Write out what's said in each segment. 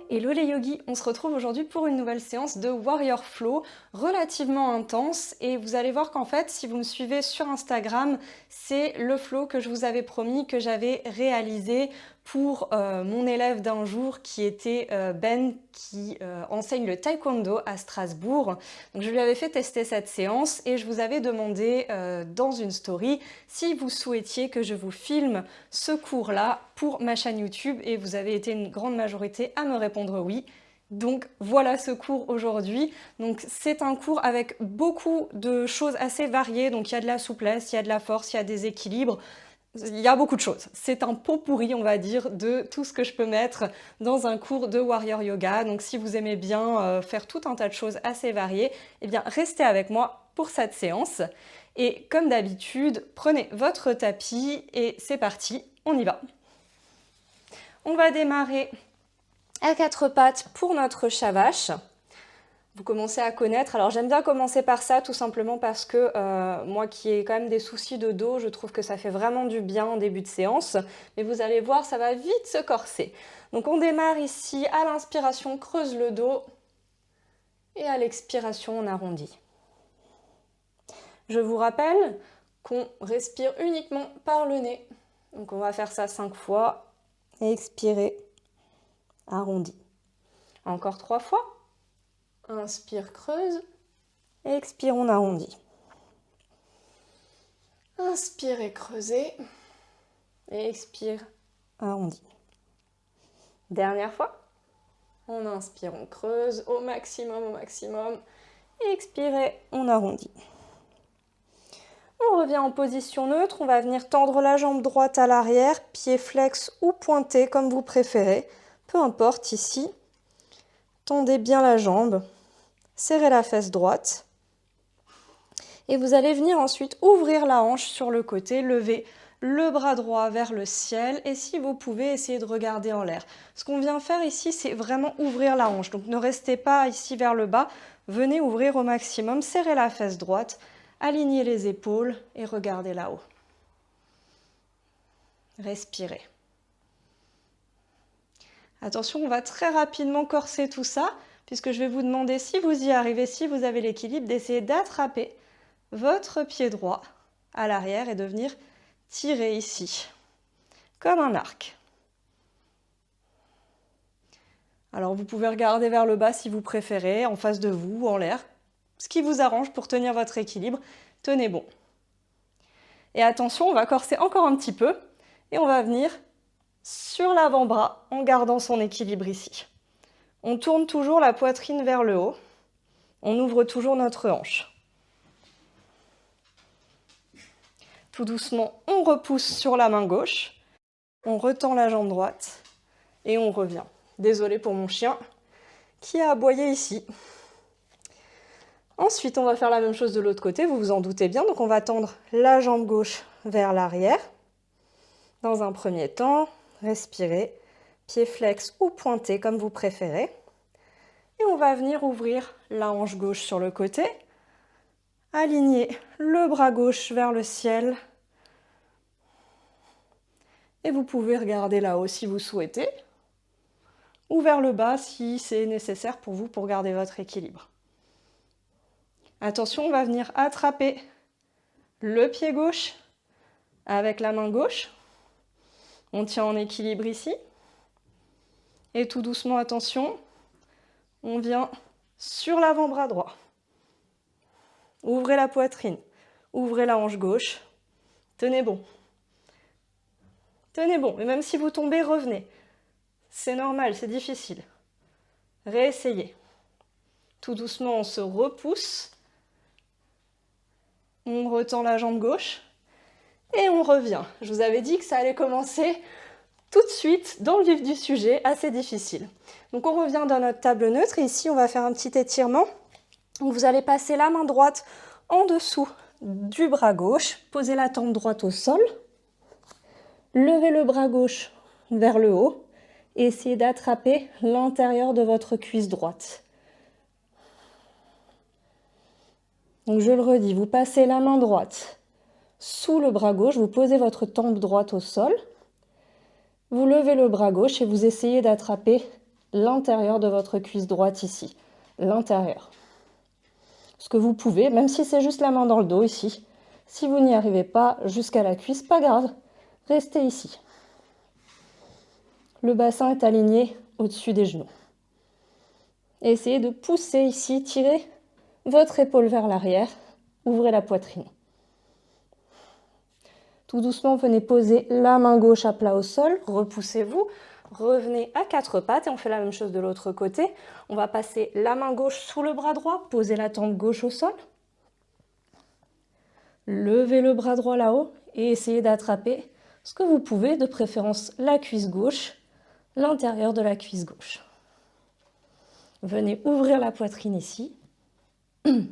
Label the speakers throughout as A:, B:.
A: Hello les yogis, on se retrouve aujourd'hui pour une nouvelle séance de Warrior Flow relativement intense et vous allez voir qu'en fait si vous me suivez sur Instagram, c'est le flow que je vous avais promis que j'avais réalisé pour mon élève d'un jour qui était Ben qui enseigne le taekwondo à Strasbourg. Donc je lui avais fait tester cette séance et je vous avais demandé dans une story si vous souhaitiez que je vous filme ce cours-là pour ma chaîne YouTube et vous avez été une grande majorité à me répondre oui. Donc voilà ce cours aujourd'hui. Donc c'est un cours avec beaucoup de choses assez variées. Donc il y a de la souplesse, il y a de la force, il y a des équilibres. Il y a beaucoup de choses. C'est un pot pourri, on va dire, de tout ce que je peux mettre dans un cours de Warrior Yoga. Donc si vous aimez bien faire tout un tas de choses assez variées, eh bien restez avec moi pour cette séance. Et comme d'habitude, prenez votre tapis et c'est parti, on y va. On va démarrer à quatre pattes pour notre shavash. Vous commencez à connaître. Alors j'aime bien commencer par ça tout simplement parce que moi qui ai quand même des soucis de dos, je trouve que ça fait vraiment du bien en début de séance. Mais vous allez voir, ça va vite se corser. Donc on démarre ici à l'inspiration, creuse le dos et à l'expiration, on arrondit. Je vous rappelle qu'on respire uniquement par le nez. Donc on va faire ça 5 fois. Expirer, arrondi. Encore 3 fois. Inspire, creuse. Expire, on arrondit. Inspire et creusez. Expire, arrondi. Dernière fois. On inspire, on creuse au maximum, au maximum. Expirez, on arrondit. On revient en position neutre. On va venir tendre la jambe droite à l'arrière, pied flex ou pointé comme vous préférez. Peu importe ici. Tendez bien la jambe. Serrez la fesse droite. Et vous allez venir ensuite ouvrir la hanche sur le côté, lever le bras droit vers le ciel. Et si vous pouvez, essayer de regarder en l'air. Ce qu'on vient faire ici, c'est vraiment ouvrir la hanche. Donc ne restez pas ici vers le bas. Venez ouvrir au maximum. Serrez la fesse droite. Alignez les épaules et regardez là-haut. Respirez. Attention, on va très rapidement corser tout ça, puisque je vais vous demander, si vous y arrivez, si vous avez l'équilibre, d'essayer d'attraper votre pied droit à l'arrière et de venir tirer ici, comme un arc. Alors vous pouvez regarder vers le bas si vous préférez, en face de vous ou en l'air. Ce qui vous arrange pour tenir votre équilibre, tenez bon. Et attention, on va corser encore un petit peu et on va venir sur l'avant-bras en gardant son équilibre ici. On tourne toujours la poitrine vers le haut. On ouvre toujours notre hanche. Tout doucement, on repousse sur la main gauche. On retend la jambe droite et on revient. Désolée pour mon chien qui a aboyé ici. Ensuite, on va faire la même chose de l'autre côté, vous vous en doutez bien. Donc on va tendre la jambe gauche vers l'arrière. Dans un premier temps, respirez, pied flex ou pointé comme vous préférez. Et on va venir ouvrir la hanche gauche sur le côté. Aligner le bras gauche vers le ciel. Et vous pouvez regarder là-haut si vous souhaitez. Ou vers le bas si c'est nécessaire pour vous pour garder votre équilibre. Attention, on va venir attraper le pied gauche avec la main gauche. On tient en équilibre ici. Et tout doucement, attention, on vient sur l'avant-bras droit. Ouvrez la poitrine, ouvrez la hanche gauche. Tenez bon. Tenez bon, et même si vous tombez, revenez. C'est normal, c'est difficile. Réessayez. Tout doucement, on se repousse. On retend la jambe gauche et on revient. Je vous avais dit que ça allait commencer tout de suite dans le vif du sujet, assez difficile. Donc on revient dans notre table neutre et ici on va faire un petit étirement. Donc vous allez passer la main droite en dessous du bras gauche, posez la tempe droite au sol, levez le bras gauche vers le haut et essayez d'attraper l'intérieur de votre cuisse droite. Donc je le redis, vous passez la main droite sous le bras gauche, vous posez votre tempe droite au sol, vous levez le bras gauche et vous essayez d'attraper l'intérieur de votre cuisse droite ici, l'intérieur. Ce que vous pouvez, même si c'est juste la main dans le dos ici, si vous n'y arrivez pas jusqu'à la cuisse, pas grave, restez ici. Le bassin est aligné au-dessus des genoux. Et essayez de pousser ici, tirez votre épaule vers l'arrière, ouvrez la poitrine. Tout doucement, venez poser la main gauche à plat au sol, repoussez-vous, revenez à quatre pattes et on fait la même chose de l'autre côté. On va passer la main gauche sous le bras droit, posez la tempe gauche au sol. Levez le bras droit là-haut et essayez d'attraper ce que vous pouvez, de préférence la cuisse gauche, l'intérieur de la cuisse gauche. Venez ouvrir la poitrine ici et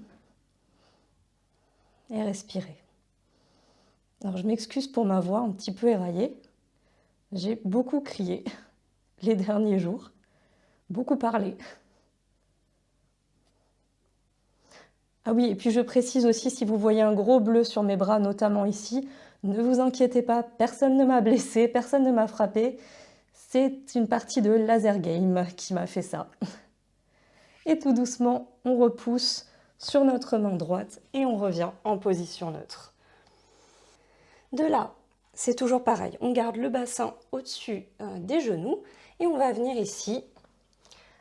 A: respirez. Alors je m'excuse pour ma voix un petit peu éraillée. J'ai beaucoup crié les derniers jours, beaucoup parlé. Ah oui, et puis je précise aussi, si vous voyez un gros bleu sur mes bras, notamment ici, ne vous inquiétez pas, personne ne m'a blessé, personne ne m'a frappé. C'est une partie de Laser Game qui m'a fait ça. Et tout doucement, on repousse sur notre main droite et on revient en position neutre. De là, c'est toujours pareil, on garde le bassin au-dessus des genoux et on va venir ici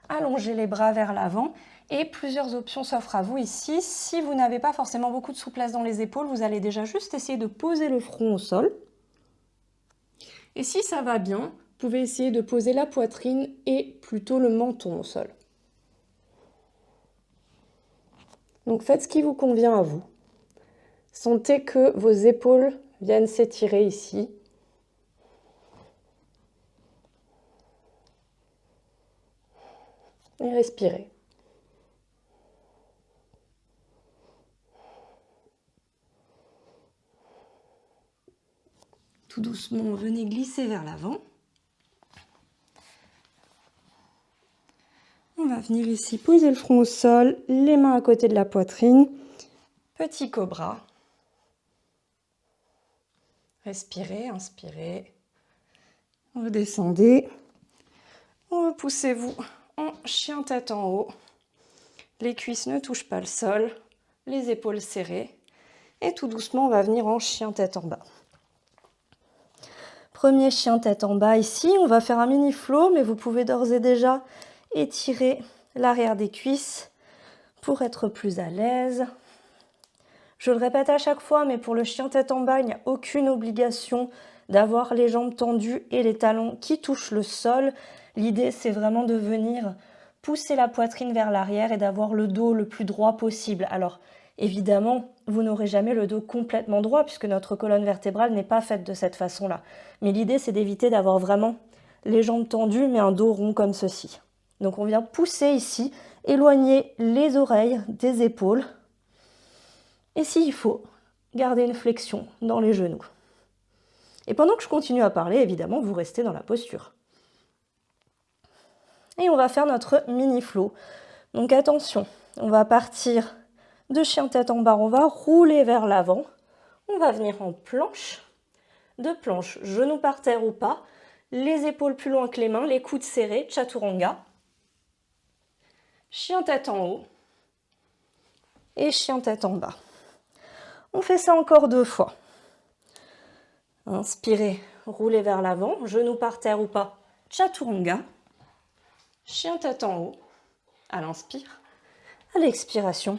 A: allonger les bras vers l'avant et plusieurs options s'offrent à vous ici. Si vous n'avez pas forcément beaucoup de souplesse dans les épaules, vous allez déjà juste essayer de poser le front au sol. Et si ça va bien, vous pouvez essayer de poser la poitrine et plutôt le menton au sol. Donc faites ce qui vous convient à vous. Sentez que vos épaules viennent s'étirer ici. Et respirez. Tout doucement, venez glisser vers l'avant. On va venir ici poser le front au sol, les mains à côté de la poitrine. Petit cobra. Respirez, inspirez. Redescendez. Repoussez-vous en chien tête en haut. Les cuisses ne touchent pas le sol. Les épaules serrées. Et tout doucement, on va venir en chien tête en bas. Premier chien tête en bas ici. On va faire un mini flow, mais vous pouvez d'ores et déjà étirer l'arrière des cuisses pour être plus à l'aise. Je le répète à chaque fois, mais pour le chien tête en bas, il n'y a aucune obligation d'avoir les jambes tendues et les talons qui touchent le sol. L'idée, c'est vraiment de venir pousser la poitrine vers l'arrière et d'avoir le dos le plus droit possible. Alors, évidemment, vous n'aurez jamais le dos complètement droit puisque notre colonne vertébrale n'est pas faite de cette façon-là. Mais l'idée, c'est d'éviter d'avoir vraiment les jambes tendues, mais un dos rond comme ceci. Donc, on vient pousser ici, éloigner les oreilles des épaules. Et s'il faut, garder une flexion dans les genoux. Et pendant que je continue à parler, évidemment, vous restez dans la posture. Et on va faire notre mini flow. Donc attention, on va partir de chien tête en bas, on va rouler vers l'avant. On va venir en planche. De planche, genoux par terre ou pas. Les épaules plus loin que les mains, les coudes serrés, chaturanga. Chien tête en haut. Et chien tête en bas. On fait ça encore 2 fois. Inspirez, roulez vers l'avant, genoux par terre ou pas, chaturanga. Chien tête en haut, à l'inspire. À l'expiration,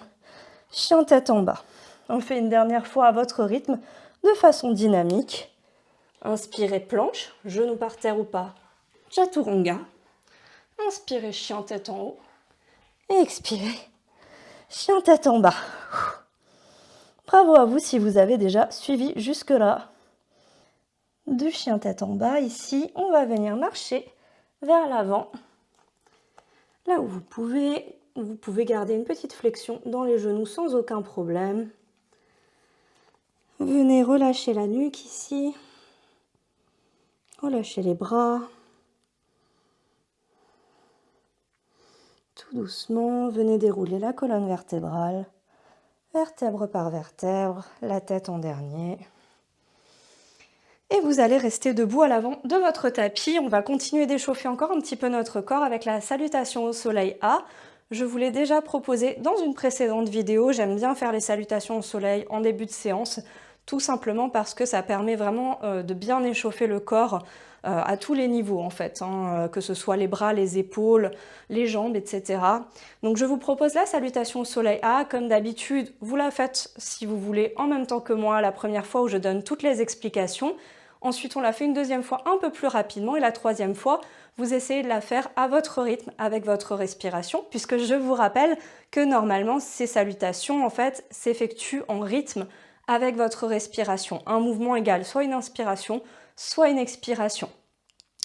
A: chien tête en bas. On fait une dernière fois à votre rythme, de façon dynamique. Inspirez, planche, genoux par terre ou pas, chaturanga. Inspirez, chien tête en haut. Et expirez, chien tête en bas. Bravo à vous si vous avez déjà suivi jusque-là. Du chien tête en bas, ici, on va venir marcher vers l'avant. Là où vous pouvez garder une petite flexion dans les genoux sans aucun problème. Venez relâcher la nuque ici. Relâchez les bras. Tout doucement, venez dérouler la colonne vertébrale. Vertèbre par vertèbre, la tête en dernier. et vous allez rester debout à l'avant de votre tapis. On va continuer d'échauffer encore un petit peu notre corps avec la salutation au soleil A. Je vous l'ai déjà proposé dans une précédente vidéo. J'aime bien faire les salutations au soleil en début de séance, tout simplement parce que ça permet vraiment de bien échauffer le corps à tous les niveaux en fait, que ce soit les bras, les épaules, les jambes, etc. Donc je vous propose la salutation au soleil A. Comme d'habitude, vous la faites si vous voulez en même temps que moi la première fois où je donne toutes les explications. Ensuite, on la fait une deuxième fois un peu plus rapidement et la troisième fois, vous essayez de la faire à votre rythme avec votre respiration, puisque je vous rappelle que normalement, ces salutations en fait s'effectuent en rythme avec votre respiration. Un mouvement égale soit une inspiration, soit une expiration.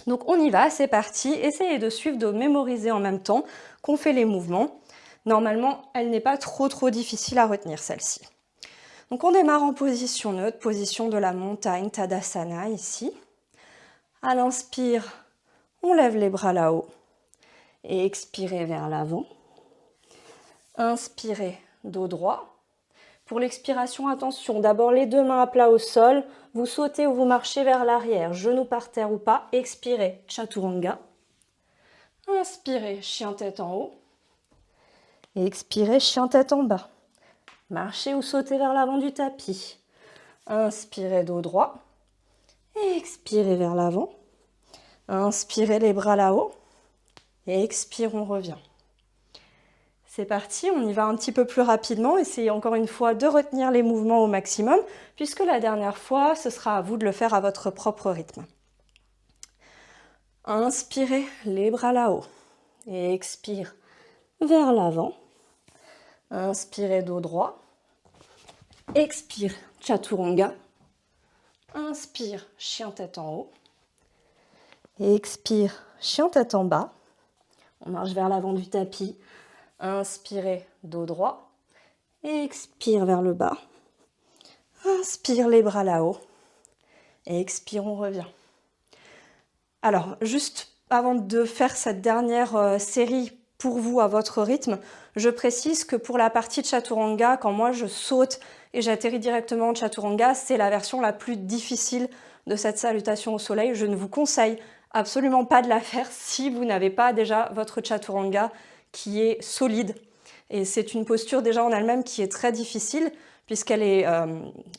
A: Donc on y va, c'est parti. Essayez de suivre, de mémoriser en même temps qu'on fait les mouvements. Normalement, elle n'est pas trop difficile à retenir celle-ci. Donc on démarre en position neutre, position de la montagne, Tadasana ici. À l'inspire, on lève les bras là-haut et expirez vers l'avant. Inspirez, dos droit. Pour l'expiration, attention, d'abord les deux mains à plat au sol, vous sautez ou vous marchez vers l'arrière, genoux par terre ou pas, expirez, Chaturanga. Inspirez, chien tête en haut. Et expirez, chien tête en bas. Marchez ou sautez vers l'avant du tapis. Inspirez, dos droit. Et expirez vers l'avant. Inspirez les bras là-haut. Et expire, on revient. C'est parti, on y va un petit peu plus rapidement. Essayez encore une fois de retenir les mouvements au maximum, puisque la dernière fois, ce sera à vous de le faire à votre propre rythme. Inspirez, les bras là-haut. Et expire vers l'avant. Inspirez, dos droit. Expire, Chaturanga. Inspire, chien tête en haut. Et expire, chien tête en bas. On marche vers l'avant du tapis. Inspirez, dos droit. Et expire vers le bas. Inspire les bras là-haut. Et expire, on revient. Alors, juste avant de faire cette dernière série pour vous à votre rythme, je précise que pour la partie de Chaturanga, quand moi je saute et j'atterris directement en Chaturanga, c'est la version la plus difficile de cette salutation au soleil. Je ne vous conseille absolument pas de la faire si vous n'avez pas déjà votre Chaturanga qui est solide. Et c'est une posture déjà en elle-même qui est très difficile puisqu'elle est,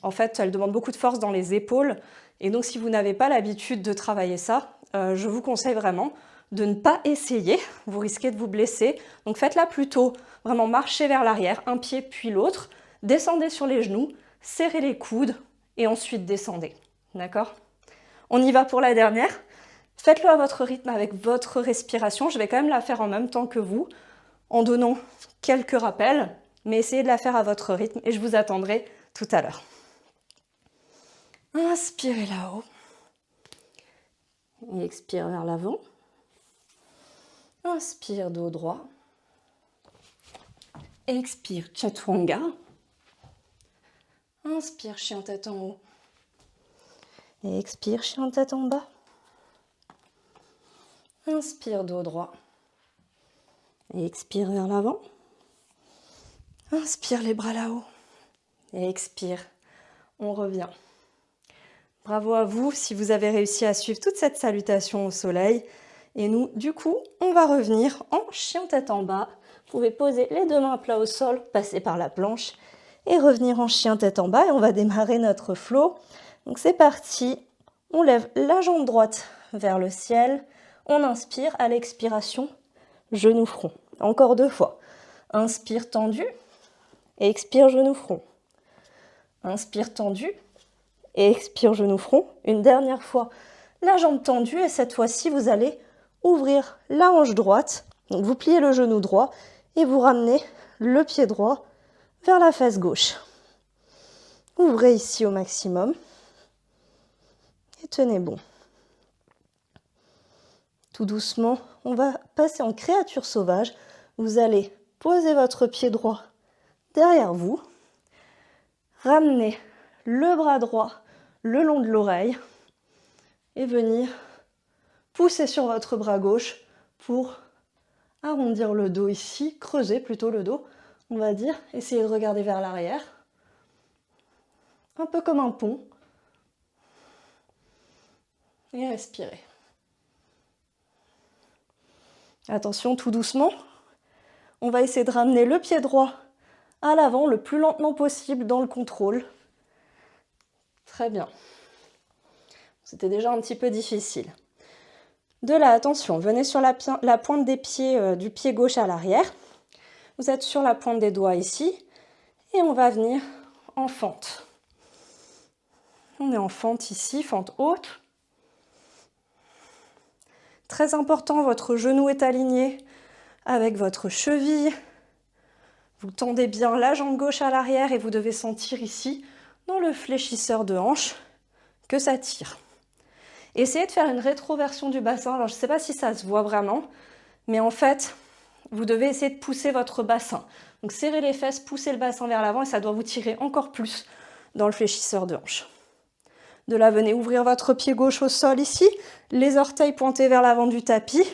A: en fait, elle demande beaucoup de force dans les épaules. Et donc, si vous n'avez pas l'habitude de travailler ça, je vous conseille vraiment de ne pas essayer. Vous risquez de vous blesser. Donc, faites-la plutôt vraiment marcher vers l'arrière, un pied puis l'autre. Descendez sur les genoux, serrez les coudes et ensuite descendez. D'accord ? On y va pour la dernière. Faites-le à votre rythme avec votre respiration. Je vais quand même la faire en même temps que vous, en donnant quelques rappels, mais essayez de la faire à votre rythme et je vous attendrai tout à l'heure. Inspirez là-haut. Et expire vers l'avant. Inspire, dos droit. Expire, Chaturanga. Inspire, chien tête en haut. Et expire, chien tête en bas. Inspire, dos droit. Et expire vers l'avant. Inspire les bras là-haut. Et expire, on revient. Bravo à vous si vous avez réussi à suivre toute cette salutation au soleil. Et nous, du coup, on va revenir en chien tête en bas. Vous pouvez poser les deux mains à plat au sol, passer par la planche et revenir en chien tête en bas. Et on va démarrer notre flow. Donc c'est parti. On lève la jambe droite vers le ciel. On inspire à l'expiration, genou front. Encore deux fois. Inspire tendu et expire genou front. Inspire tendu et expire genou front. Une dernière fois, la jambe tendue et cette fois-ci, vous allez ouvrir la hanche droite. Donc vous pliez le genou droit et vous ramenez le pied droit vers la face gauche. Ouvrez ici au maximum et tenez bon. Tout doucement, on va passer en créature sauvage. Vous allez poser votre pied droit derrière vous. Ramenez le bras droit le long de l'oreille et venir pousser sur votre bras gauche pour arrondir le dos ici, creuser plutôt le dos, on va dire. Essayez de regarder vers l'arrière, un peu comme un pont. Et respirez. Attention, tout doucement. On va essayer de ramener le pied droit à l'avant le plus lentement possible dans le contrôle. Très bien. C'était déjà un petit peu difficile. De là, attention, venez sur la pointe des pieds du pied gauche à l'arrière. Vous êtes sur la pointe des doigts ici. Et on va venir en fente. On est en fente ici, fente haute. Très important, votre genou est aligné avec votre cheville. Vous tendez bien la jambe gauche à l'arrière et vous devez sentir ici, dans le fléchisseur de hanche, que ça tire. Essayez de faire une rétroversion du bassin. Alors, je ne sais pas si ça se voit vraiment, mais en fait, vous devez essayer de pousser votre bassin. Donc, serrez les fesses, poussez le bassin vers l'avant et ça doit vous tirer encore plus dans le fléchisseur de hanche. De là, venez ouvrir votre pied gauche au sol ici, les orteils pointés vers l'avant du tapis.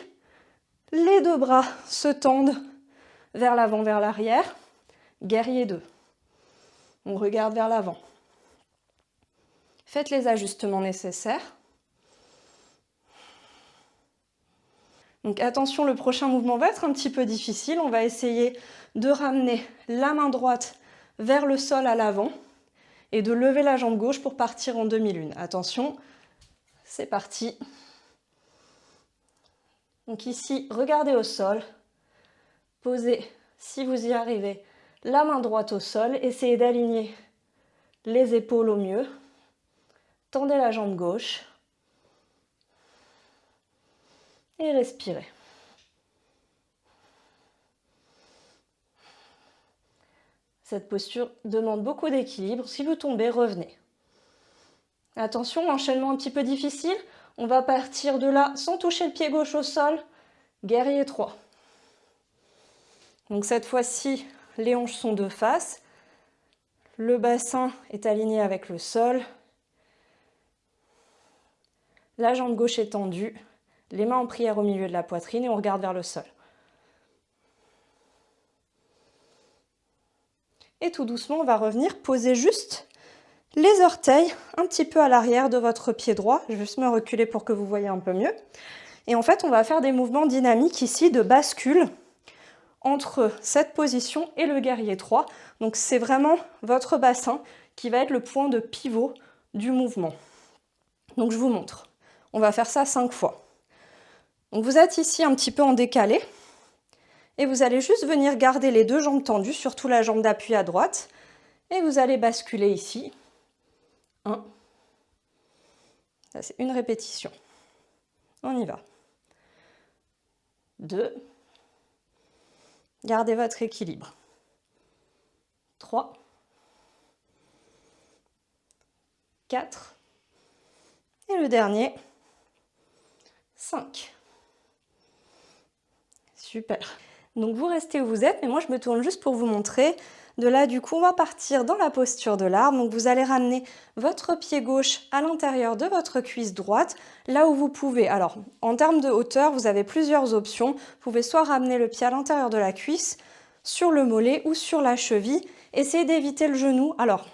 A: Les deux bras se tendent vers l'avant, vers l'arrière. Guerrier 2. On regarde vers l'avant. Faites les ajustements nécessaires. Donc attention, le prochain mouvement va être un petit peu difficile. On va essayer de ramener la main droite vers le sol à l'avant et de lever la jambe gauche pour partir en demi-lune. Attention, c'est parti. Donc ici, regardez au sol. Posez, si vous y arrivez, la main droite au sol. Essayez d'aligner les épaules au mieux. Tendez la jambe gauche. Et respirez. Cette posture demande beaucoup d'équilibre. Si vous tombez, revenez. Attention, enchaînement un petit peu difficile. On va partir de là sans toucher le pied gauche au sol. Guerrier 3. Donc cette fois-ci, les hanches sont de face. Le bassin est aligné avec le sol. La jambe gauche est tendue. Les mains en prière au milieu de la poitrine et on regarde vers le sol. Et tout doucement, on va revenir poser juste les orteils un petit peu à l'arrière de votre pied droit. Je vais juste me reculer pour que vous voyez un peu mieux. Et en fait, on va faire des mouvements dynamiques ici de bascule entre cette position et le guerrier 3. Donc c'est vraiment votre bassin qui va être le point de pivot du mouvement. Donc je vous montre. On va faire ça 5 fois. Donc vous êtes ici un petit peu en décalé. Et vous allez juste venir garder les deux jambes tendues, surtout la jambe d'appui à droite. Et vous allez basculer ici. 1. Ça, c'est une répétition. On y va. 2. Gardez votre équilibre. 3. 4. Et le dernier. 5. Super. Donc vous restez où vous êtes, mais moi je me tourne juste pour vous montrer. De là, du coup, on va partir dans la posture de l'arbre. Donc vous allez ramener votre pied gauche à l'intérieur de votre cuisse droite, là où vous pouvez. Alors, en termes de hauteur, vous avez plusieurs options. Vous pouvez soit ramener le pied à l'intérieur de la cuisse, sur le mollet ou sur la cheville. Essayez d'éviter le genou. Alors,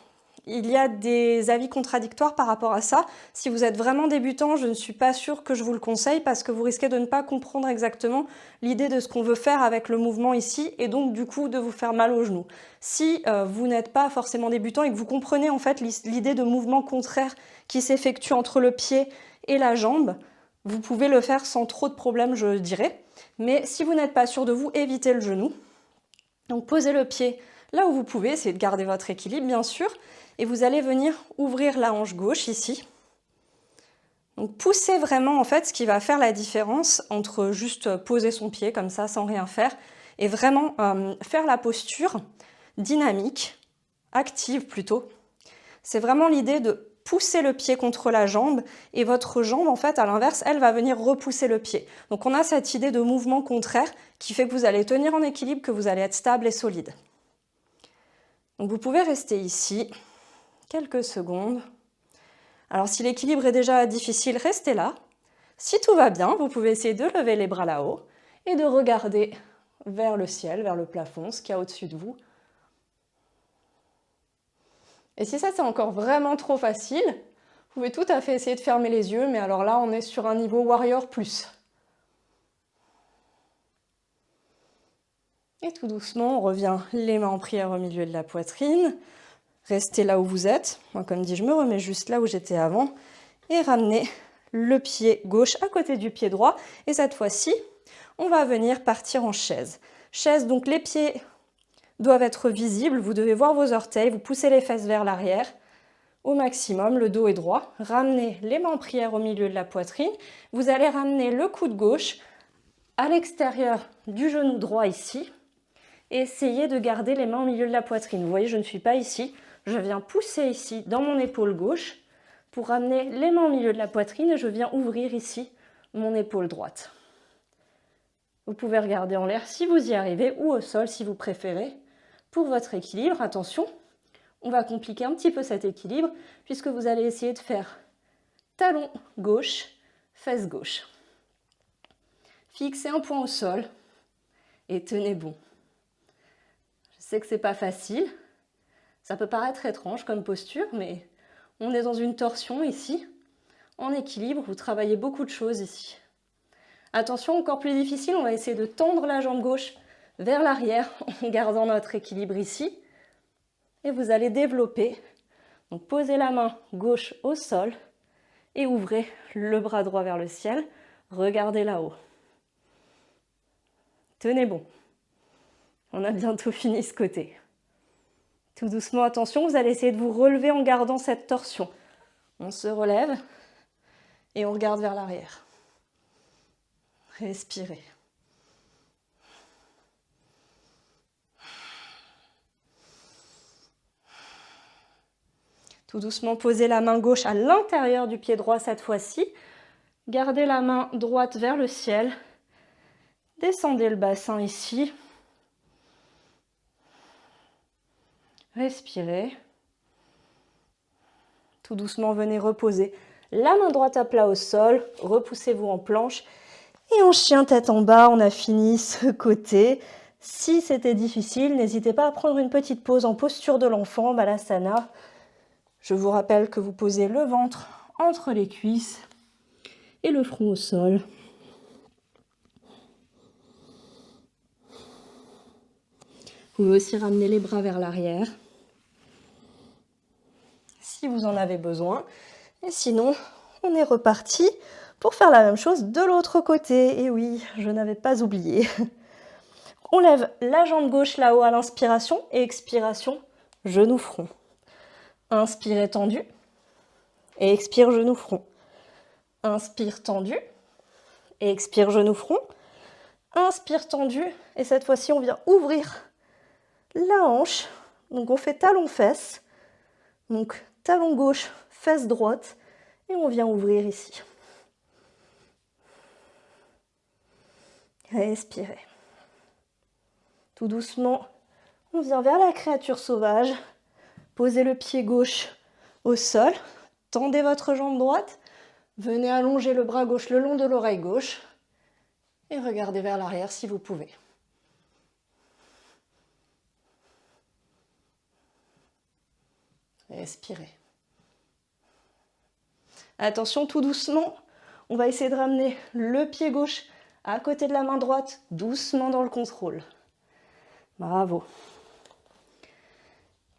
A: il y a des avis contradictoires par rapport à ça. Si vous êtes vraiment débutant, je ne suis pas sûre que je vous le conseille parce que vous risquez de ne pas comprendre exactement l'idée de ce qu'on veut faire avec le mouvement ici et donc du coup de vous faire mal au genou. Si vous n'êtes pas forcément débutant et que vous comprenez en fait l'idée de mouvement contraire qui s'effectue entre le pied et la jambe, vous pouvez le faire sans trop de problèmes, je dirais. Mais si vous n'êtes pas sûr de vous, évitez le genou. Donc posez le pied là où vous pouvez, essayez de garder votre équilibre bien sûr. Et vous allez venir ouvrir la hanche gauche ici. Donc poussez vraiment en fait ce qui va faire la différence entre juste poser son pied comme ça sans rien faire et vraiment faire la posture dynamique, active plutôt. C'est vraiment l'idée de pousser le pied contre la jambe et votre jambe en fait à l'inverse elle va venir repousser le pied. Donc on a cette idée de mouvement contraire qui fait que vous allez tenir en équilibre, que vous allez être stable et solide. Donc vous pouvez rester ici quelques secondes. Alors si l'équilibre est déjà difficile, restez là. Si tout va bien, vous pouvez essayer de lever les bras là-haut et de regarder vers le ciel, vers le plafond, ce qu'il y a au-dessus de vous. Et si ça c'est encore vraiment trop facile, Vous pouvez tout à fait essayer de fermer les yeux, mais alors là, on est sur un niveau Warrior Plus. Et tout doucement, on revient les mains en prière au milieu de la poitrine. Restez là où vous êtes. Moi, comme dit, je me remets juste là où j'étais avant. Et ramenez le pied gauche à côté du pied droit. Et cette fois-ci, on va venir partir en chaise. Chaise, donc les pieds doivent être visibles. Vous devez voir vos orteils. Vous poussez les fesses vers l'arrière. Au maximum, le dos est droit. Ramenez les mains en prière au milieu de la poitrine. Vous allez ramener le coude gauche à l'extérieur du genou droit ici. Et essayez de garder les mains au milieu de la poitrine. Vous voyez, je ne suis pas ici. Je viens pousser ici dans mon épaule gauche pour ramener les mains au milieu de la poitrine et je viens ouvrir ici mon épaule droite. Vous pouvez regarder en l'air si vous y arrivez ou au sol si vous préférez. Pour votre équilibre, attention, on va compliquer un petit peu cet équilibre puisque vous allez essayer de faire talon gauche, fesse gauche. Fixez un point au sol et tenez bon. Je sais que c'est pas facile, ça peut paraître étrange comme posture, mais on est dans une torsion ici. En équilibre, vous travaillez beaucoup de choses ici. Attention, encore plus difficile, on va essayer de tendre la jambe gauche vers l'arrière en gardant notre équilibre ici. Et vous allez développer. Donc posez la main gauche au sol et ouvrez le bras droit vers le ciel. Regardez là-haut. Tenez bon. On a bientôt fini ce côté. Tout doucement, attention, vous allez essayer de vous relever en gardant cette torsion. On se relève et on regarde vers l'arrière. Respirez. Tout doucement, posez la main gauche à l'intérieur du pied droit cette fois-ci. Gardez la main droite vers le ciel. Descendez le bassin ici. Respirez. Tout doucement, venez reposer la main droite à plat au sol. Repoussez-vous en planche. Et en chien tête en bas, on a fini ce côté. Si c'était difficile, n'hésitez pas à prendre une petite pause en posture de l'enfant, Balasana. Je vous rappelle que vous posez le ventre entre les cuisses et le front au sol. Vous pouvez aussi ramener les bras vers l'arrière, si vous en avez besoin. Et sinon, on est reparti pour faire la même chose de l'autre côté. Et oui, je n'avais pas oublié. On lève la jambe gauche là-haut à l'inspiration et expiration, genou front. Inspire tendu et expire genou front. Inspire tendu et expire genou front. Inspire tendu et cette fois-ci on vient ouvrir la hanche. Donc on fait talon-fesse. Donc talon gauche, fesse droite et on vient ouvrir ici. Respirez. Tout doucement, on vient vers la créature sauvage. Posez le pied gauche au sol, tendez votre jambe droite, venez allonger le bras gauche le long de l'oreille gauche et regardez vers l'arrière si vous pouvez. Respirez. Attention, tout doucement, on va essayer de ramener le pied gauche à côté de la main droite, doucement dans le contrôle. Bravo.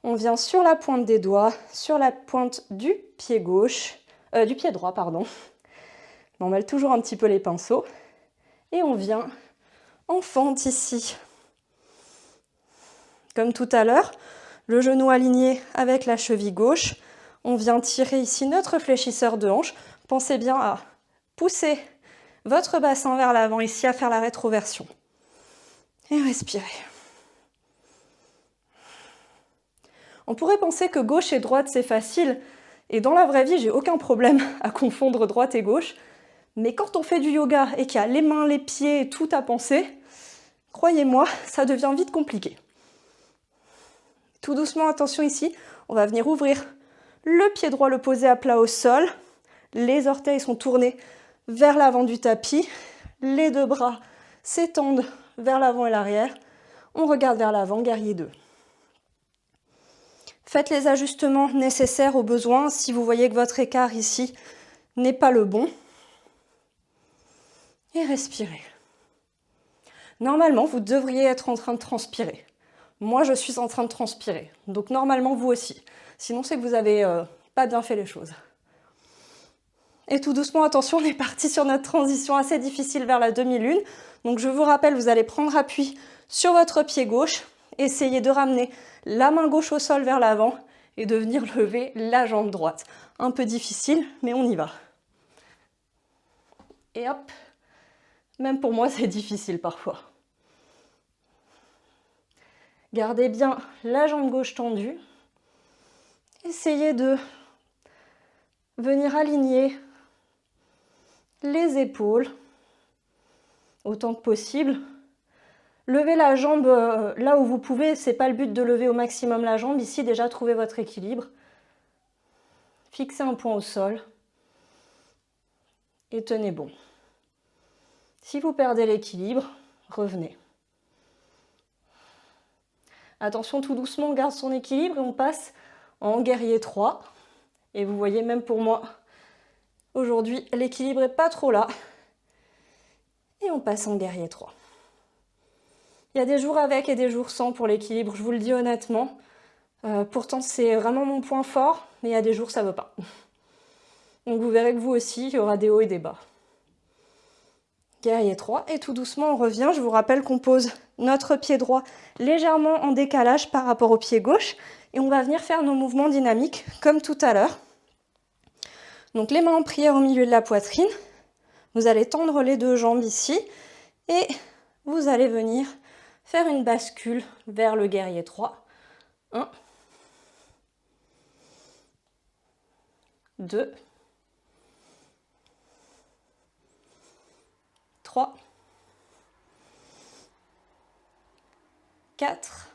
A: On vient sur la pointe des doigts, sur la pointe du pied gauche, du pied droit, pardon. On mêle toujours un petit peu les pinceaux. Et on vient en fente ici. Comme tout à l'heure, le genou aligné avec la cheville gauche. On vient tirer ici notre fléchisseur de hanche. Pensez bien à pousser votre bassin vers l'avant ici, à faire la rétroversion. Et respirez. On pourrait penser que gauche et droite, c'est facile. Et dans la vraie vie, j'ai aucun problème à confondre droite et gauche. Mais quand on fait du yoga et qu'il y a les mains, les pieds, tout à penser, croyez-moi, ça devient vite compliqué. Tout doucement, attention ici, on va venir ouvrir le pied droit, le poser à plat au sol. Les orteils sont tournés vers l'avant du tapis. Les deux bras s'étendent vers l'avant et l'arrière. On regarde vers l'avant, guerrier 2. Faites les ajustements nécessaires au besoin si vous voyez que votre écart ici n'est pas le bon. Et respirez. Normalement, vous devriez être en train de transpirer. Moi, je suis en train de transpirer. Donc normalement, vous aussi. Sinon, c'est que vous n'avez pas bien fait les choses. Et tout doucement, attention, on est parti sur notre transition assez difficile vers la demi-lune. Donc je vous rappelle, vous allez prendre appui sur votre pied gauche. Essayez de ramener la main gauche au sol vers l'avant et de venir lever la jambe droite. Un peu difficile, mais on y va. Et hop, même pour moi, c'est difficile parfois. Gardez bien la jambe gauche tendue. Essayez de venir aligner les épaules autant que possible. Levez la jambe là où vous pouvez, c'est pas le but de lever au maximum la jambe. Ici, déjà, trouvez votre équilibre. Fixez un point au sol et tenez bon. Si vous perdez l'équilibre, revenez. Attention, tout doucement, on garde son équilibre et on passe en guerrier 3. Et vous voyez, même pour moi, aujourd'hui, l'équilibre n'est pas trop là. Et on passe en guerrier 3. Il y a des jours avec et des jours sans pour l'équilibre, je vous le dis honnêtement. Pourtant, c'est vraiment mon point fort, mais il y a des jours, ça ne veut pas. Donc vous verrez que vous aussi, il y aura des hauts et des bas. Guerrier 3, et tout doucement, on revient. Je vous rappelle qu'on pose notre pied droit légèrement en décalage par rapport au pied gauche, et on va venir faire nos mouvements dynamiques, comme tout à l'heure. Donc les mains en prière au milieu de la poitrine. Vous allez tendre les deux jambes ici, et vous allez venir faire une bascule vers le guerrier 3. 1, 2, 3, 4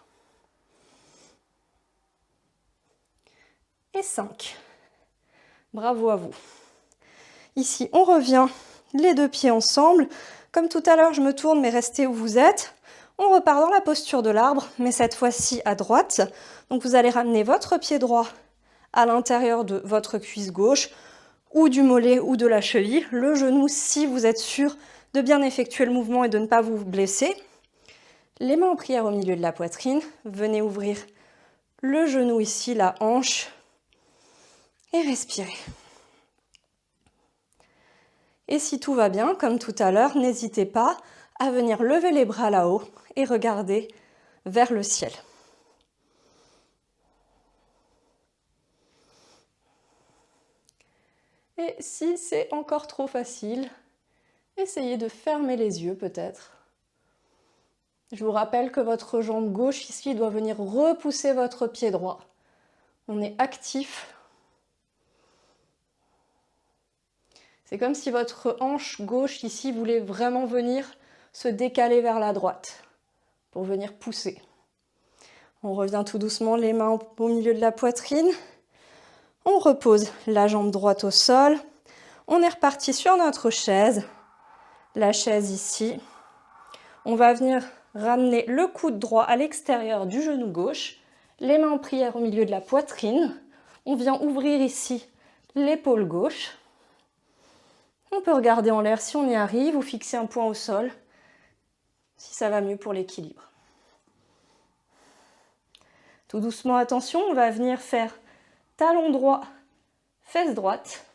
A: et 5. Bravo à vous. Ici, on revient les deux pieds ensemble. Comme tout à l'heure, je me tourne, mais restez où vous êtes. On repart dans la posture de l'arbre, mais cette fois-ci à droite. Donc vous allez ramener votre pied droit à l'intérieur de votre cuisse gauche, ou du mollet ou de la cheville. Le genou, si vous êtes sûr de bien effectuer le mouvement et de ne pas vous blesser. Les mains en prière au milieu de la poitrine. Venez ouvrir le genou ici, la hanche. Et respirez. Et si tout va bien, comme tout à l'heure, n'hésitez pas à venir lever les bras là-haut et regarder vers le ciel. Et si c'est encore trop facile, essayez de fermer les yeux peut-être. Je vous rappelle que votre jambe gauche ici doit venir repousser votre pied droit. On est actif. C'est comme si votre hanche gauche ici voulait vraiment venir se décaler vers la droite pour venir pousser. On revient tout doucement, les mains au milieu de la poitrine. On repose la jambe droite au sol. On est reparti sur notre chaise. La chaise ici. On va venir ramener le coude droit à l'extérieur du genou gauche. Les mains en prière au milieu de la poitrine. On vient ouvrir ici l'épaule gauche. On peut regarder en l'air si on y arrive ou fixer un point au sol si ça va mieux pour l'équilibre. Tout doucement, attention, on va venir faire talon droit, fesse droite.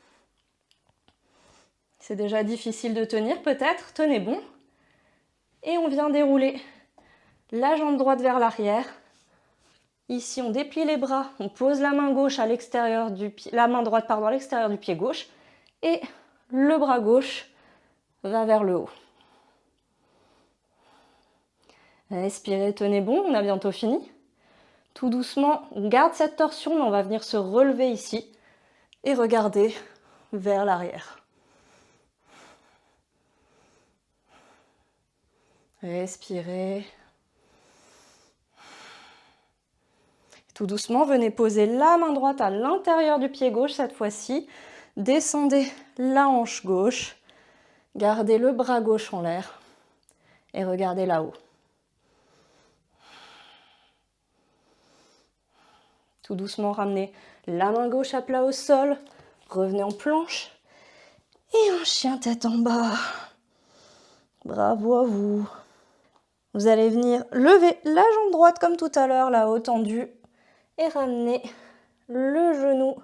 A: C'est déjà difficile de tenir peut-être, tenez bon. Et on vient dérouler la jambe droite vers l'arrière. Ici, on déplie les bras, on pose la main gauche à l'extérieur du pied, la main droite à l'extérieur du pied gauche et le bras gauche va vers le haut. Respirez, tenez bon, on a bientôt fini. Tout doucement, on garde cette torsion, mais on va venir se relever ici et regarder vers l'arrière. Respirez. Tout doucement, venez poser la main droite à l'intérieur du pied gauche cette fois-ci. Descendez la hanche gauche. Gardez le bras gauche en l'air et regardez là-haut. Tout doucement, ramenez la main gauche à plat au sol. Revenez en planche. Et un chien tête en bas. Bravo à vous. Vous allez venir lever la jambe droite comme tout à l'heure, là-haut tendue. Et ramener le genou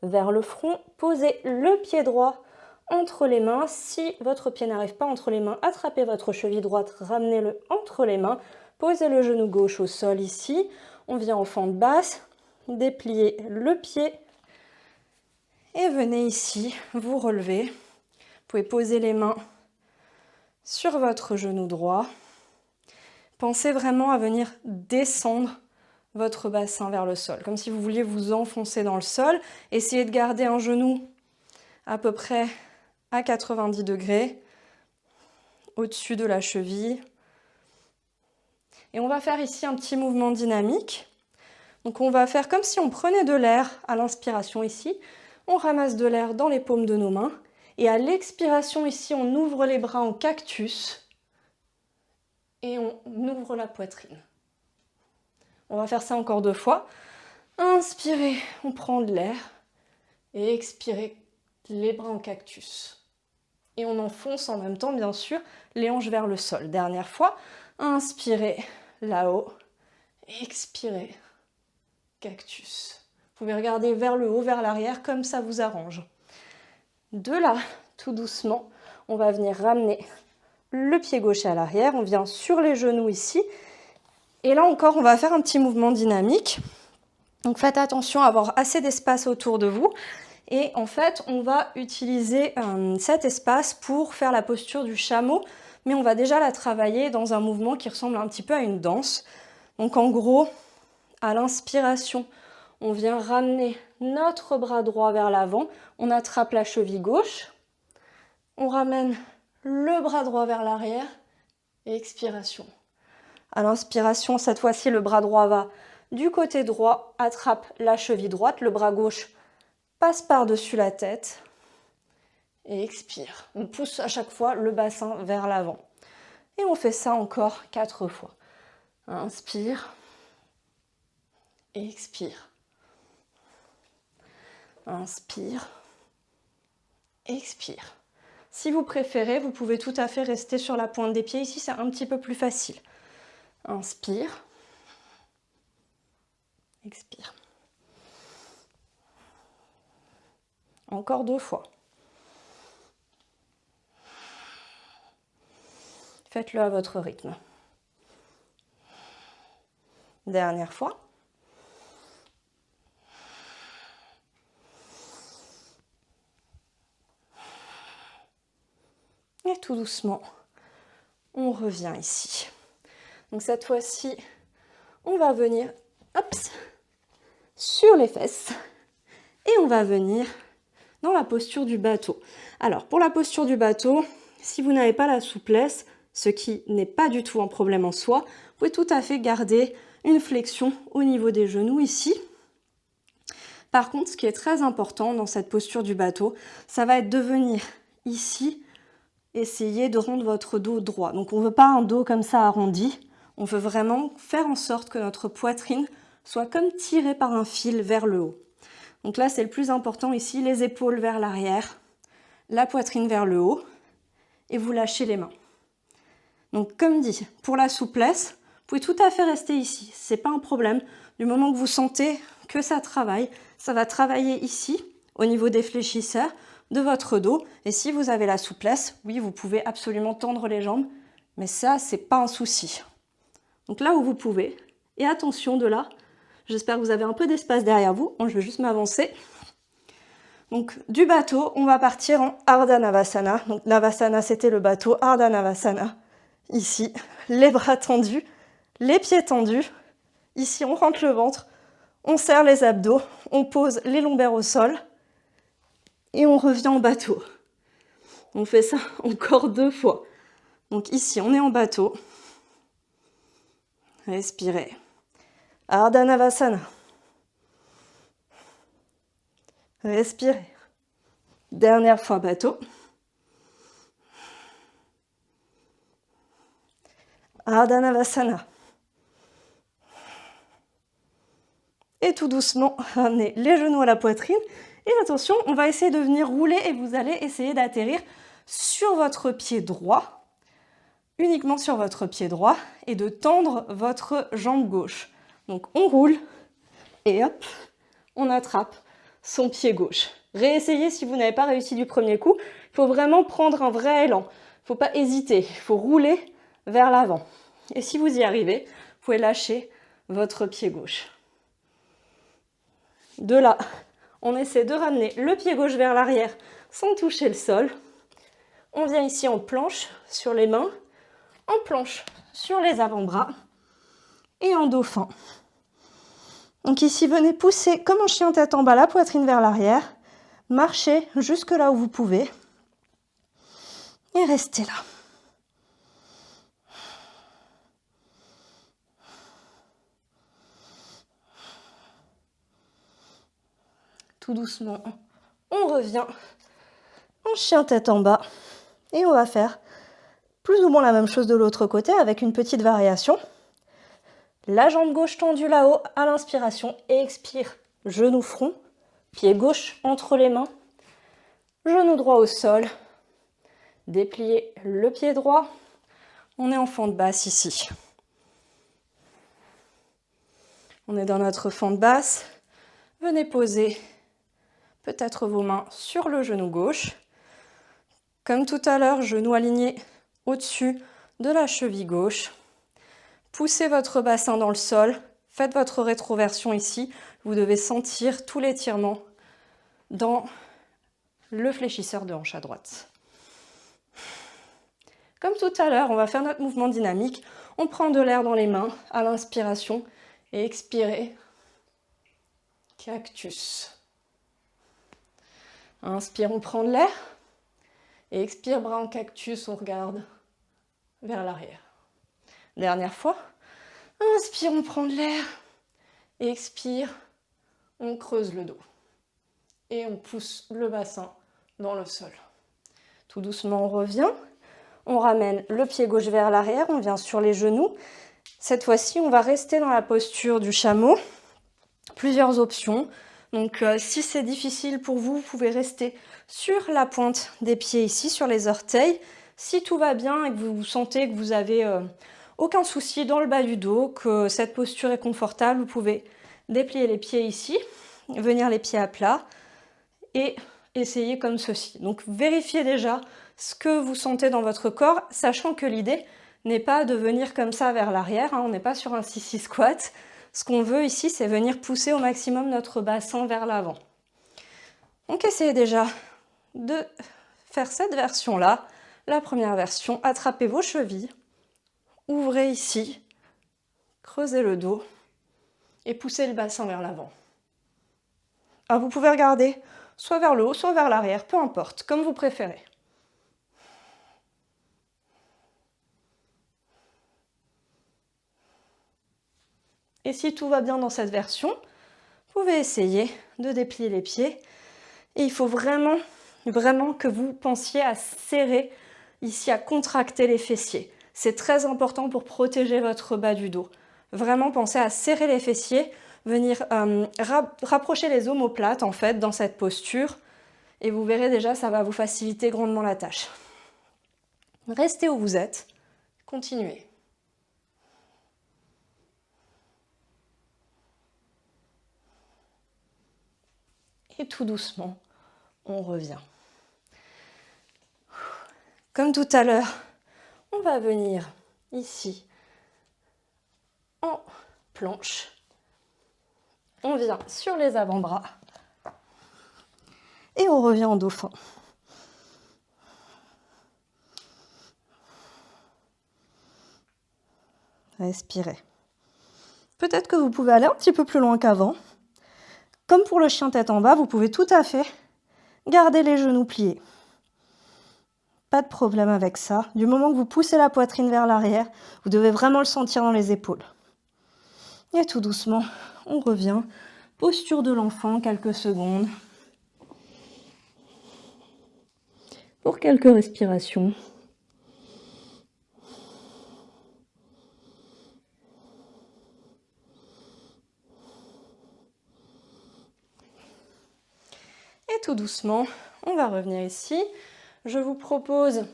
A: vers le front. Posez le pied droit entre les mains. Si votre pied n'arrive pas entre les mains, attrapez votre cheville droite, ramenez-le entre les mains. Posez le genou gauche au sol ici. On vient en fente basse. Dépliez le pied. Et venez ici, vous relevez. Vous pouvez poser les mains sur votre genou droit. Pensez vraiment à venir descendre votre bassin vers le sol, comme si vous vouliez vous enfoncer dans le sol. Essayez de garder un genou à peu près à 90 degrés au-dessus de la cheville. Et on va faire ici un petit mouvement dynamique. Donc on va faire comme si on prenait de l'air à l'inspiration ici. On ramasse de l'air dans les paumes de nos mains. Et à l'expiration ici, on ouvre les bras en cactus. Et on ouvre la poitrine. On va faire ça encore 2 fois. Inspirez, on prend de l'air. Et expirez, les bras en cactus. Et on enfonce en même temps, bien sûr, les hanches vers le sol. Dernière fois. Inspirez, là-haut. Expirez, cactus. Vous pouvez regarder vers le haut, vers l'arrière, comme ça vous arrange. De là, tout doucement, on va venir ramener le pied gauche à l'arrière. On vient sur les genoux ici. Et là encore, on va faire un petit mouvement dynamique. Donc faites attention à avoir assez d'espace autour de vous. Et en fait, on va utiliser cet espace pour faire la posture du chameau. Mais on va déjà la travailler dans un mouvement qui ressemble un petit peu à une danse. Donc en gros, à l'inspiration, on vient ramener notre bras droit vers l'avant. On attrape la cheville gauche. On ramène le bras droit vers l'arrière. Et expiration. À l'inspiration, cette fois-ci, le bras droit va du côté droit, attrape la cheville droite. Le bras gauche passe par-dessus la tête. Et expire. On pousse à chaque fois le bassin vers l'avant. Et on fait ça encore 4 fois. Inspire. Expire. Inspire. Expire. Si vous préférez, vous pouvez tout à fait rester sur la pointe des pieds. Ici, c'est un petit peu plus facile. Inspire. Expire. Encore 2 fois. Faites-le à votre rythme. Dernière fois. Et tout doucement, on revient ici. Donc cette fois-ci, on va venir sur les fesses et on va venir dans la posture du bateau. Alors pour la posture du bateau, si vous n'avez pas la souplesse, ce qui n'est pas du tout un problème en soi, vous pouvez tout à fait garder une flexion au niveau des genoux ici. Par contre, ce qui est très important dans cette posture du bateau, ça va être de venir ici, essayer de rendre votre dos droit. Donc on ne veut pas un dos comme ça arrondi, on veut vraiment faire en sorte que notre poitrine soit comme tirée par un fil vers le haut. Donc là, c'est le plus important ici, les épaules vers l'arrière, la poitrine vers le haut, et vous lâchez les mains. Donc comme dit, pour la souplesse, vous pouvez tout à fait rester ici, c'est pas un problème. Du moment que vous sentez que ça travaille, ça va travailler ici, au niveau des fléchisseurs de votre dos. Et si vous avez la souplesse, oui, vous pouvez absolument tendre les jambes, mais ça, c'est pas un souci. Donc là où vous pouvez, et attention de là, j'espère que vous avez un peu d'espace derrière vous, je vais juste m'avancer. Donc du bateau, on va partir en Ardha Navasana. Donc Navasana, c'était le bateau, Ardha Navasana. Ici, les bras tendus, les pieds tendus. Ici, on rentre le ventre, on serre les abdos, on pose les lombaires au sol et on revient en bateau. On fait ça encore 2 fois. Donc ici, on est en bateau. Respirez. Ardha Navasana. Respirez. Dernière fois bateau. Ardha Navasana. Et Et tout doucement, ramenez les genoux à la poitrine. Et attention, on va essayer de venir rouler et vous allez essayer d'atterrir sur votre pied droit, uniquement sur votre pied droit, et de tendre votre jambe gauche. Donc on roule et hop, on attrape son pied gauche. Réessayez si vous n'avez pas réussi du premier coup. Il faut vraiment prendre un vrai élan. Il ne faut pas hésiter. Il faut rouler vers l'avant. Et si vous y arrivez, vous pouvez lâcher votre pied gauche. De là, on essaie de ramener le pied gauche vers l'arrière sans toucher le sol. On vient ici en planche sur les mains, en planche sur les avant-bras et en dauphin. Donc ici, venez pousser comme un chien tête en bas, la poitrine vers l'arrière. Marchez jusque là où vous pouvez. Et restez là. Tout doucement, on revient en chien tête en bas. Et on va faire plus ou moins la même chose de l'autre côté avec une petite variation. La jambe gauche tendue là-haut à l'inspiration et expire. Genou front, pied gauche entre les mains, genou droit au sol. Dépliez le pied droit. On est en fente basse ici. On est dans notre fente basse. Venez poser peut-être vos mains sur le genou gauche. Comme tout à l'heure, genou aligné au-dessus de la cheville gauche. Poussez votre bassin dans le sol. Faites votre rétroversion ici. Vous devez sentir tout l'étirement dans le fléchisseur de hanche à droite. Comme tout à l'heure, on va faire notre mouvement dynamique. On prend de l'air dans les mains à l'inspiration et expirez. Cactus. Inspire, on prend de l'air. Et expire, bras en cactus, on regarde vers l'arrière. Dernière fois. Inspire, on prend de l'air. Et expire, on creuse le dos. Et on pousse le bassin dans le sol. Tout doucement, on revient. On ramène le pied gauche vers l'arrière, on vient sur les genoux. Cette fois-ci, on va rester dans la posture du chameau. Plusieurs options. Donc, si c'est difficile pour vous, vous pouvez rester sur la pointe des pieds ici, sur les orteils. Si tout va bien et que vous sentez que vous n'avez aucun souci dans le bas du dos, que cette posture est confortable, vous pouvez déplier les pieds ici, venir les pieds à plat et essayer comme ceci. Donc, vérifiez déjà ce que vous sentez dans votre corps, sachant que l'idée n'est pas de venir comme ça vers l'arrière, on n'est pas sur un sissy squat. Ce qu'on veut ici, c'est venir pousser au maximum notre bassin vers l'avant. Donc essayez déjà de faire cette version-là. La première version, attrapez vos chevilles, ouvrez ici, creusez le dos et poussez le bassin vers l'avant. Alors vous pouvez regarder soit vers le haut, soit vers l'arrière, peu importe, comme vous préférez. Et si tout va bien dans cette version, vous pouvez essayer de déplier les pieds. Et il faut vraiment, vraiment que vous pensiez à serrer ici, à contracter les fessiers. C'est très important pour protéger votre bas du dos. Vraiment pensez à serrer les fessiers, venir rapprocher les omoplates en fait dans cette posture. Et vous verrez déjà, ça va vous faciliter grandement la tâche. Restez où vous êtes, continuez. Et tout doucement, on revient. Comme tout à l'heure, on va venir ici en planche. On vient sur les avant-bras et on revient en dauphin. Respirez. Peut-être que vous pouvez aller un petit peu plus loin qu'avant. Comme pour le chien tête en bas, vous pouvez tout à fait garder les genoux pliés. Pas de problème avec ça. Du moment que vous poussez la poitrine vers l'arrière, vous devez vraiment le sentir dans les épaules. Et tout doucement, on revient. Posture de l'enfant, quelques secondes. Pour quelques respirations. Et tout doucement, on va revenir ici. Je vous propose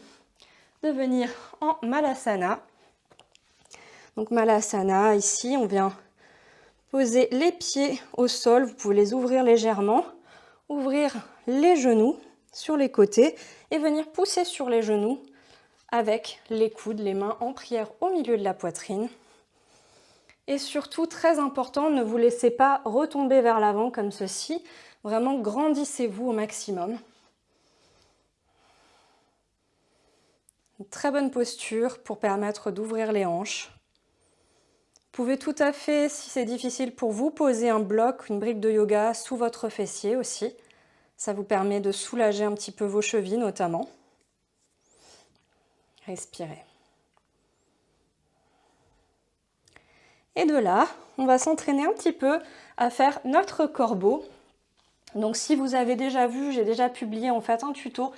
A: de venir en Malasana. Donc Malasana, ici, on vient poser les pieds au sol. Vous pouvez les ouvrir légèrement. Ouvrir les genoux sur les côtés et venir pousser sur les genoux avec les coudes, les mains en prière au milieu de la poitrine. Et surtout, très important, ne vous laissez pas retomber vers l'avant comme ceci. Vraiment, grandissez-vous au maximum. Une très bonne posture pour permettre d'ouvrir les hanches. Vous pouvez tout à fait, si c'est difficile pour vous, poser un bloc, une brique de yoga sous votre fessier aussi. Ça vous permet de soulager un petit peu vos chevilles notamment. Respirez. Et de là, on va s'entraîner un petit peu à faire notre corbeau. Donc si vous avez déjà vu, j'ai déjà publié en fait un tuto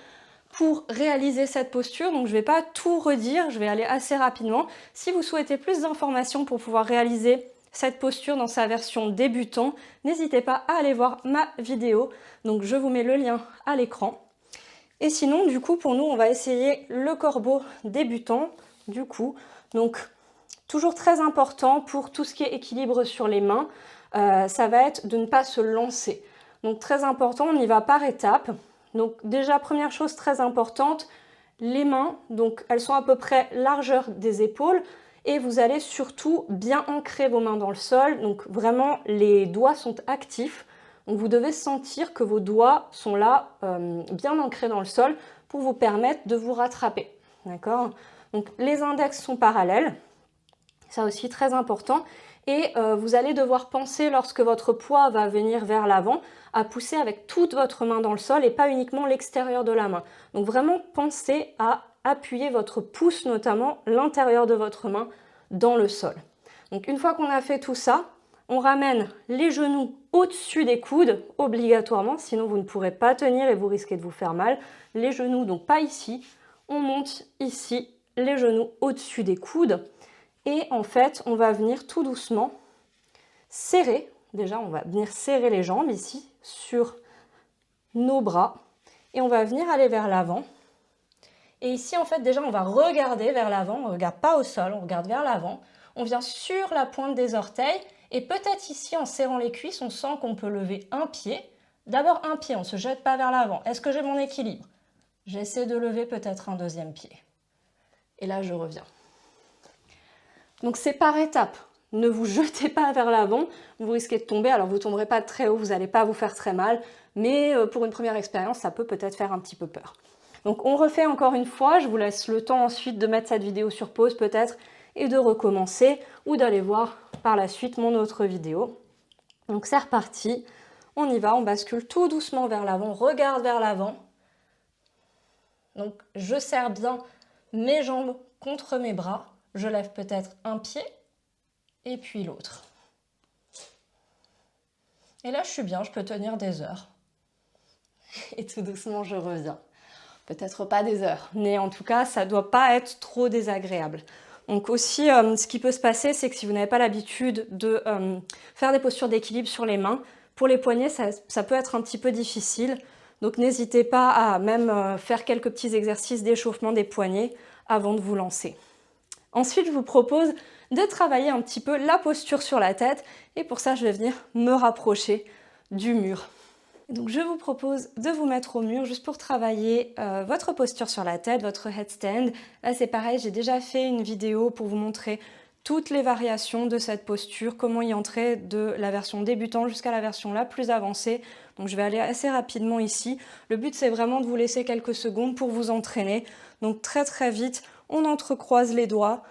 A: pour réaliser cette posture. Donc je ne vais pas tout redire, je vais aller assez rapidement. Si vous souhaitez plus d'informations pour pouvoir réaliser cette posture dans sa version débutant, n'hésitez pas à aller voir ma vidéo. Donc je vous mets le lien à l'écran. Et sinon, du coup, pour nous, on va essayer le corbeau débutant. Du coup, donc toujours très important pour tout ce qui est équilibre sur les mains, ça va être de ne pas se lancer. Donc très important, on y va par étapes. Donc déjà, première chose très importante, les mains, donc elles sont à peu près largeur des épaules et vous allez surtout bien ancrer vos mains dans le sol. Donc vraiment, les doigts sont actifs. Donc vous devez sentir que vos doigts sont là, bien ancrés dans le sol pour vous permettre de vous rattraper. D'accord ? Donc les index sont parallèles. Ça aussi très important. Et vous allez devoir penser, lorsque votre poids va venir vers l'avant, à pousser avec toute votre main dans le sol et pas uniquement l'extérieur de la main. Donc vraiment pensez à appuyer votre pouce, notamment l'intérieur de votre main, dans le sol. Donc une fois qu'on a fait tout ça, on ramène les genoux au-dessus des coudes, obligatoirement, sinon vous ne pourrez pas tenir et vous risquez de vous faire mal. Les genoux, donc pas ici, on monte ici, les genoux au-dessus des coudes. Et en fait, on va venir tout doucement serrer, déjà on va venir serrer les jambes ici sur nos bras et on va venir aller vers l'avant. Et ici en fait déjà on va regarder vers l'avant, on ne regarde pas au sol, on regarde vers l'avant. On vient sur la pointe des orteils et peut-être ici en serrant les cuisses, on sent qu'on peut lever un pied. D'abord un pied, on ne se jette pas vers l'avant. Est-ce que j'ai mon équilibre? J'essaie de lever peut-être un deuxième pied. Et là je reviens. Donc c'est par étapes. Ne vous jetez pas vers l'avant, vous risquez de tomber. Alors vous ne tomberez pas de très haut, vous n'allez pas vous faire très mal, mais pour une première expérience, ça peut peut-être faire un petit peu peur. Donc on refait encore une fois, je vous laisse le temps ensuite de mettre cette vidéo sur pause peut-être et de recommencer ou d'aller voir par la suite mon autre vidéo. Donc c'est reparti, on y va, on bascule tout doucement vers l'avant, on regarde vers l'avant. Donc je serre bien mes jambes contre mes bras. Je lève peut-être un pied et puis l'autre. Et là, je suis bien, je peux tenir des heures. Et tout doucement, je reviens. Peut-être pas des heures, mais en tout cas, ça ne doit pas être trop désagréable. Donc aussi, ce qui peut se passer, c'est que si vous n'avez pas l'habitude de faire des postures d'équilibre sur les mains, pour les poignets, ça peut être un petit peu difficile. Donc n'hésitez pas à même faire quelques petits exercices d'échauffement des poignets avant de vous lancer. Ensuite, je vous propose de travailler un petit peu la posture sur la tête et pour ça, je vais venir me rapprocher du mur. Donc, je vous propose de vous mettre au mur juste pour travailler votre posture sur la tête, votre headstand. Là, c'est pareil, j'ai déjà fait une vidéo pour vous montrer toutes les variations de cette posture, comment y entrer de la version débutante jusqu'à la version la plus avancée. Donc, je vais aller assez rapidement ici. Le but, c'est vraiment de vous laisser quelques secondes pour vous entraîner. Donc, très très vite, on entrecroise les doigts,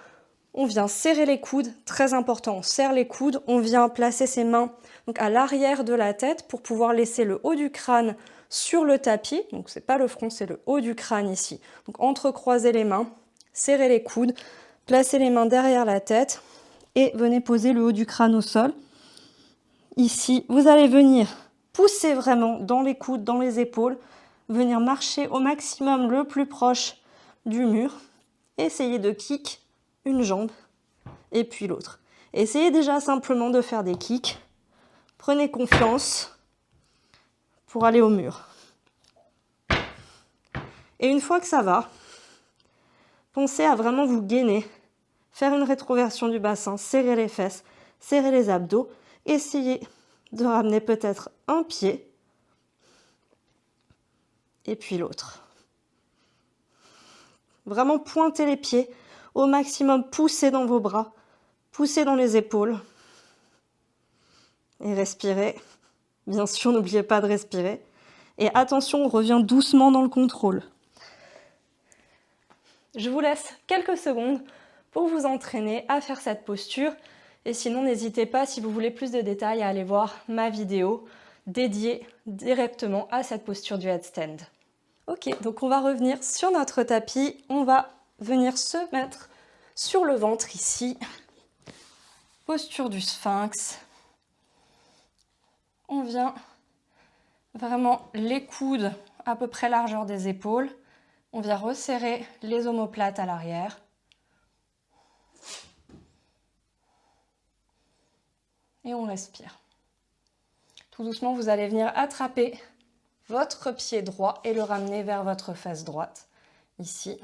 A: on vient serrer les coudes, très important, on serre les coudes, on vient placer ses mains donc à l'arrière de la tête pour pouvoir laisser le haut du crâne sur le tapis, donc c'est pas le front, c'est le haut du crâne ici. Donc entrecroisez les mains, serrez les coudes, placez les mains derrière la tête et venez poser le haut du crâne au sol. Ici, vous allez venir pousser vraiment dans les coudes, dans les épaules, venir marcher au maximum le plus proche du mur. Essayez de kick une jambe et puis l'autre. Essayez déjà simplement de faire des kicks. Prenez confiance pour aller au mur. Et une fois que ça va, pensez à vraiment vous gainer, faire une rétroversion du bassin, serrer les fesses, serrer les abdos, essayez de ramener peut-être un pied et puis l'autre. Vraiment pointez les pieds au maximum, poussez dans vos bras, poussez dans les épaules et respirez. Bien sûr, n'oubliez pas de respirer. Et attention, on revient doucement dans le contrôle. Je vous laisse quelques secondes pour vous entraîner à faire cette posture. Et sinon, n'hésitez pas, si vous voulez plus de détails, à aller voir ma vidéo dédiée directement à cette posture du headstand. Ok, donc on va revenir sur notre tapis. On va venir se mettre sur le ventre ici. Posture du sphinx. On vient vraiment les coudes à peu près largeur des épaules. On vient resserrer les omoplates à l'arrière. Et on respire. Tout doucement, vous allez venir attraper votre pied droit et le ramener vers votre fesse droite. Ici.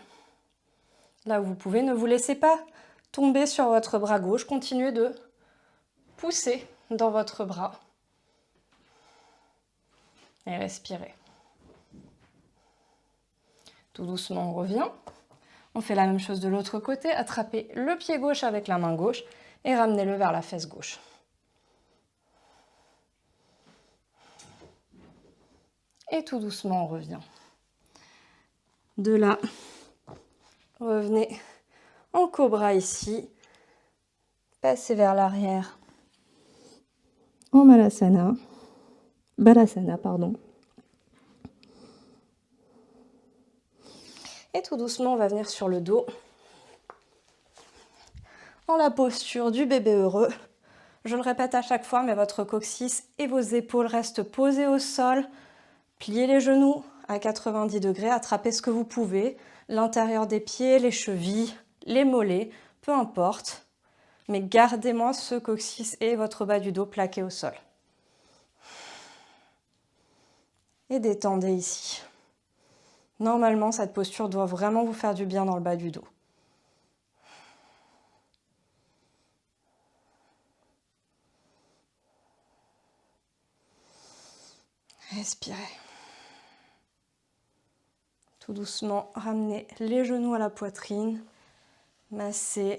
A: Là où vous pouvez, ne vous laissez pas tomber sur votre bras gauche. Continuez de pousser dans votre bras. Et respirez. Tout doucement, on revient. On fait la même chose de l'autre côté. Attrapez le pied gauche avec la main gauche et ramenez-le vers la fesse gauche. Et tout doucement, on revient. De là, revenez en cobra ici. Passez vers l'arrière. En Balasana. Balasana, pardon. Et tout doucement, on va venir sur le dos. Dans la posture du bébé heureux. Je le répète à chaque fois, mais votre coccyx et vos épaules restent posées au sol. Pliez les genoux à 90 degrés, attrapez ce que vous pouvez. L'intérieur des pieds, les chevilles, les mollets, peu importe. Mais gardez-moi ce coccyx et votre bas du dos plaqués au sol. Et détendez ici. Normalement, cette posture doit vraiment vous faire du bien dans le bas du dos. Respirez. Tout doucement, ramenez les genoux à la poitrine. Massez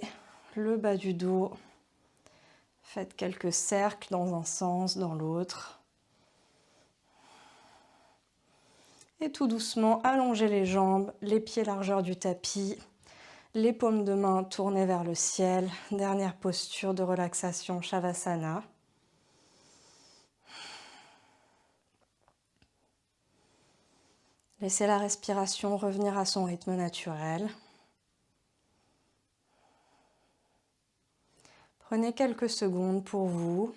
A: le bas du dos. Faites quelques cercles dans un sens, dans l'autre. Et tout doucement, allongez les jambes, les pieds largeur du tapis, les paumes de main tournées vers le ciel. Dernière posture de relaxation, Shavasana. Laissez la respiration revenir à son rythme naturel. Prenez quelques secondes pour vous,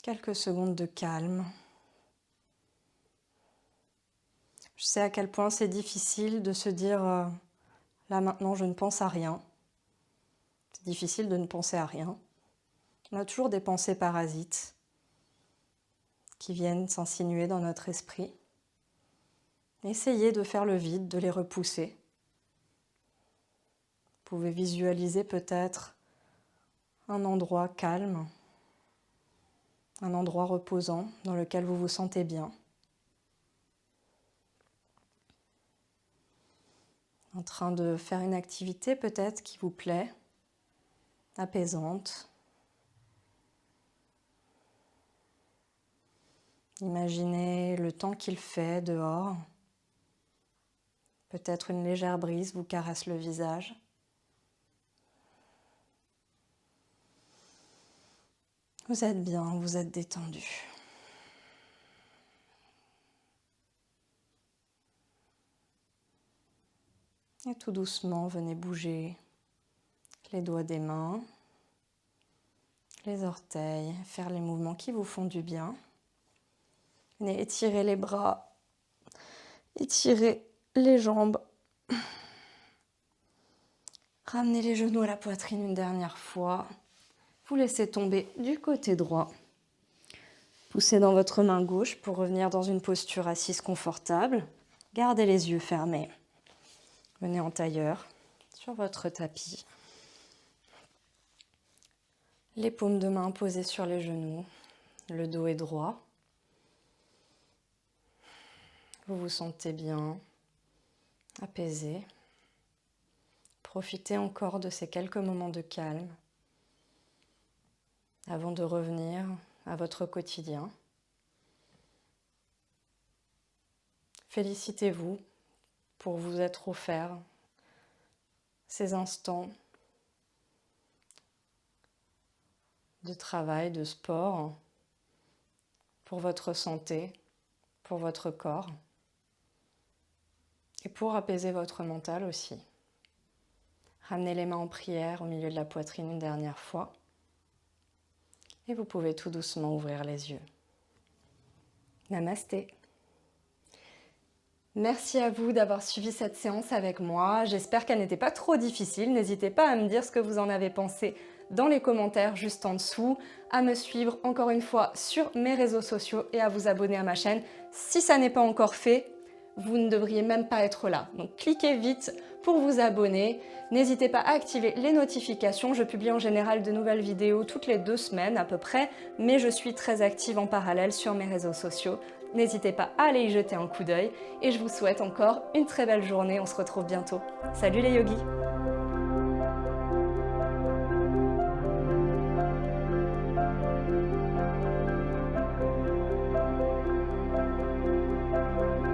A: quelques secondes de calme. Je sais à quel point c'est difficile de se dire là maintenant je ne pense à rien. C'est difficile de ne penser à rien. On a toujours des pensées parasites qui viennent s'insinuer dans notre esprit. Essayez de faire le vide, de les repousser. Vous pouvez visualiser peut-être un endroit calme, un endroit reposant dans lequel vous vous sentez bien. En train de faire une activité peut-être qui vous plaît, apaisante. Imaginez le temps qu'il fait dehors. Peut-être une légère brise vous caresse le visage. Vous êtes bien, vous êtes détendu. Et tout doucement, venez bouger les doigts des mains, les orteils, faire les mouvements qui vous font du bien. Venez étirer les bras, étirer les jambes. Ramenez les genoux à la poitrine une dernière fois. Vous laissez tomber du côté droit. Poussez dans votre main gauche pour revenir dans une posture assise confortable. Gardez les yeux fermés. Venez en tailleur sur votre tapis. Les paumes de main posées sur les genoux. Le dos est droit. Vous vous sentez bien, apaisé. Profitez encore de ces quelques moments de calme avant de revenir à votre quotidien. Félicitez-vous pour vous être offert ces instants de travail, de sport, pour votre santé, pour votre corps et pour apaiser votre mental aussi. Ramenez les mains en prière au milieu de la poitrine une dernière fois et vous pouvez tout doucement ouvrir les yeux. Namasté. Merci à vous d'avoir suivi cette séance avec moi. J'espère qu'elle n'était pas trop difficile. N'hésitez pas à me dire ce que vous en avez pensé dans les commentaires juste en dessous, à me suivre encore une fois sur mes réseaux sociaux et à vous abonner à ma chaîne. Si ça n'est pas encore fait, vous ne devriez même pas être là. Donc cliquez vite pour vous abonner. N'hésitez pas à activer les notifications. Je publie en général de nouvelles vidéos toutes les 2 semaines à peu près, mais je suis très active en parallèle sur mes réseaux sociaux. N'hésitez pas à aller y jeter un coup d'œil et je vous souhaite encore une très belle journée. On se retrouve bientôt. Salut les yogis!